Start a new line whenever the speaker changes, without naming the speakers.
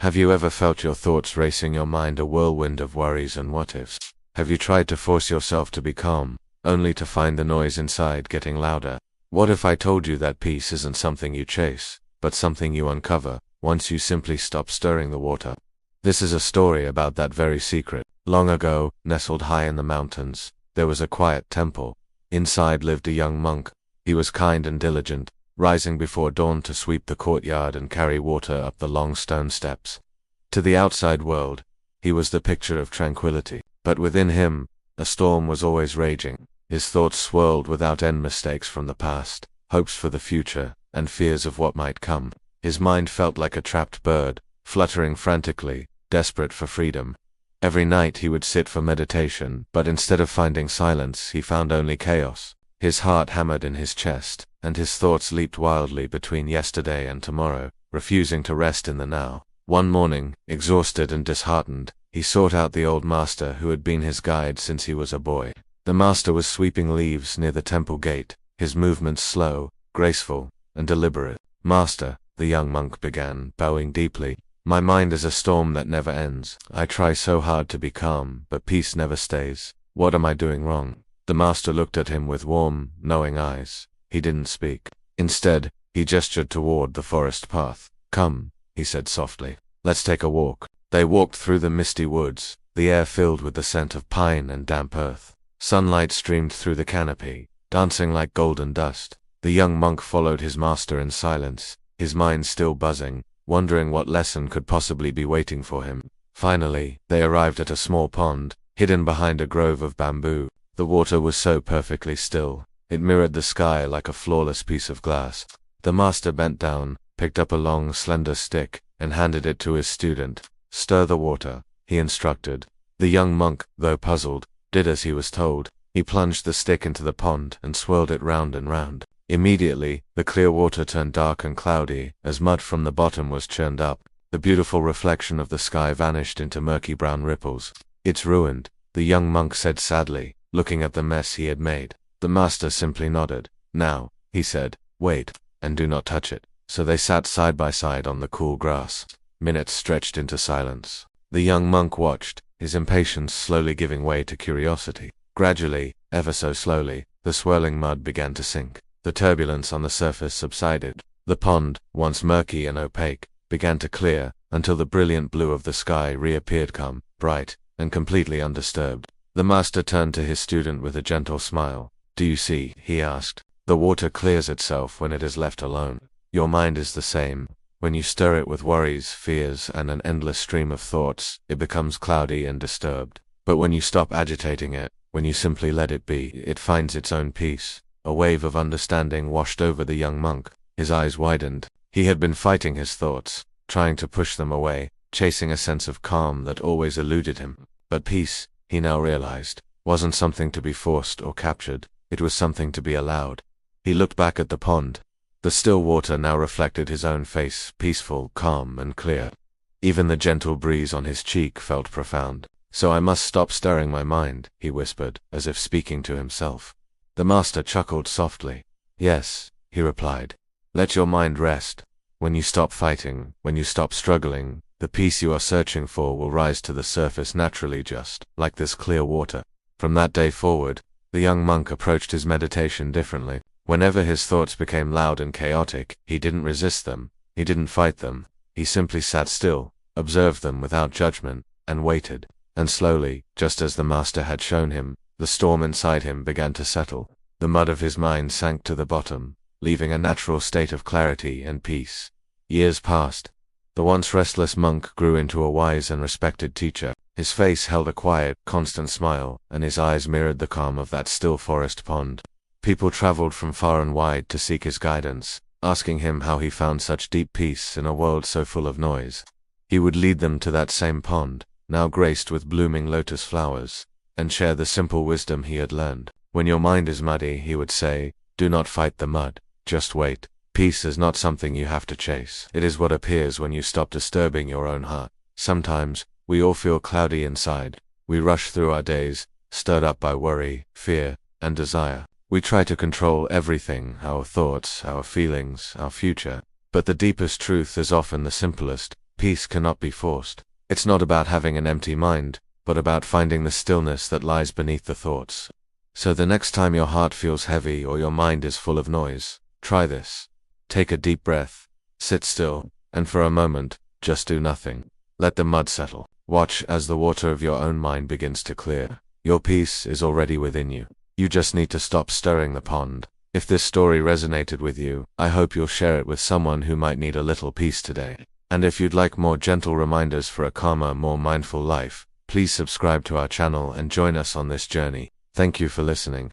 Have you ever felt your thoughts racing your mind, a whirlwind of worries and what-ifs? Have you tried to force yourself to be calm, only to find the noise inside getting louder? What if I told you that peace isn't something you chase, but something you uncover, once you simply stop stirring the water? This is a story about that very secret. Long ago, nestled high in the mountains, there was a quiet temple. Inside lived a young monk. He was kind and diligent, rising before dawn to sweep the courtyard and carry water up the long stone steps. To the outside world, he was the picture of tranquility. But within him, a storm was always raging. His thoughts swirled without end, mistakes from the past, hopes for the future, and fears of what might come. His mind felt like a trapped bird, fluttering frantically, desperate for freedom. Every night he would sit for meditation, but instead of finding silence, he found only chaos. His heart hammered in his chest, and his thoughts leaped wildly between yesterday and tomorrow, refusing to rest in the now. One morning, exhausted and disheartened, he sought out the old master who had been his guide since he was a boy. The master was sweeping leaves near the temple gate, his movements slow, graceful, and deliberate. "Master," the young monk began, bowing deeply, "my mind is a storm that never ends. I try so hard to be calm, but peace never stays. What am I doing wrong?" The master looked at him with warm, knowing eyes. He didn't speak. Instead, he gestured toward the forest path. "Come," he said softly. "Let's take a walk." They walked through the misty woods, the air filled with the scent of pine and damp earth. Sunlight streamed through the canopy, dancing like golden dust. The young monk followed his master in silence, his mind still buzzing, wondering what lesson could possibly be waiting for him. Finally, they arrived at a small pond, hidden behind a grove of bamboo. The water was so perfectly still, it mirrored the sky like a flawless piece of glass. The master bent down, picked up a long, slender stick, and handed it to his student. "Stir the water," he instructed. The young monk, though puzzled, did as he was told. He plunged the stick into the pond and swirled it round and round. Immediately, the clear water turned dark and cloudy, as mud from the bottom was churned up. The beautiful reflection of the sky vanished into murky brown ripples. "It's ruined," the young monk said sadly, looking at the mess he had made. The master simply nodded. "Now," he said, "wait, and do not touch it." So they sat side by side on the cool grass. Minutes stretched into silence. The young monk watched, his impatience slowly giving way to curiosity. Gradually, ever so slowly, the swirling mud began to sink. The turbulence on the surface subsided. The pond, once murky and opaque, began to clear, until the brilliant blue of the sky reappeared calm, bright, and completely undisturbed. The master turned to his student with a gentle smile. "Do you see?" he asked. "The water clears itself when it is left alone. Your mind is the same. When you stir it with worries, fears, and an endless stream of thoughts, it becomes cloudy and disturbed. But when you stop agitating it, when you simply let it be, it finds its own peace." A wave of understanding washed over the young monk. His eyes widened. He had been fighting his thoughts, trying to push them away, chasing a sense of calm that always eluded him. But peace, he now realized, wasn't something to be forced or captured. It was something to be allowed. He looked back at the pond. The still water now reflected his own face, peaceful, calm, and clear. Even the gentle breeze on his cheek felt profound. "So I must stop stirring my mind," he whispered, as if speaking to himself. The master chuckled softly. "Yes," he replied. "Let your mind rest. When you stop fighting, when you stop struggling, the peace you are searching for will rise to the surface naturally, just like this clear water." From that day forward, the young monk approached his meditation differently. Whenever his thoughts became loud and chaotic, he didn't resist them, he didn't fight them. He simply sat still, observed them without judgment, and waited. And slowly, just as the master had shown him, the storm inside him began to settle. The mud of his mind sank to the bottom, leaving a natural state of clarity and peace. Years passed. The once restless monk grew into a wise and respected teacher. His face held a quiet, constant smile, and his eyes mirrored the calm of that still forest pond. People traveled from far and wide to seek his guidance, asking him how he found such deep peace in a world so full of noise. He would lead them to that same pond, now graced with blooming lotus flowers, and share the simple wisdom he had learned. "When your mind is muddy," he would say, "do not fight the mud, just wait. Peace is not something you have to chase. It is what appears when you stop disturbing your own heart." Sometimes, we all feel cloudy inside. We rush through our days, stirred up by worry, fear, and desire. We try to control everything, our thoughts, our feelings, our future. But the deepest truth is often the simplest. Peace cannot be forced. It's not about having an empty mind, but about finding the stillness that lies beneath the thoughts. So the next time your heart feels heavy or your mind is full of noise, try this. Take a deep breath, sit still, and for a moment, just do nothing. Let the mud settle. Watch as the water of your own mind begins to clear. Your peace is already within you. You just need to stop stirring the pond. If this story resonated with you, I hope you'll share it with someone who might need a little peace today. And if you'd like more gentle reminders for a calmer, more mindful life, please subscribe to our channel and join us on this journey. Thank you for listening.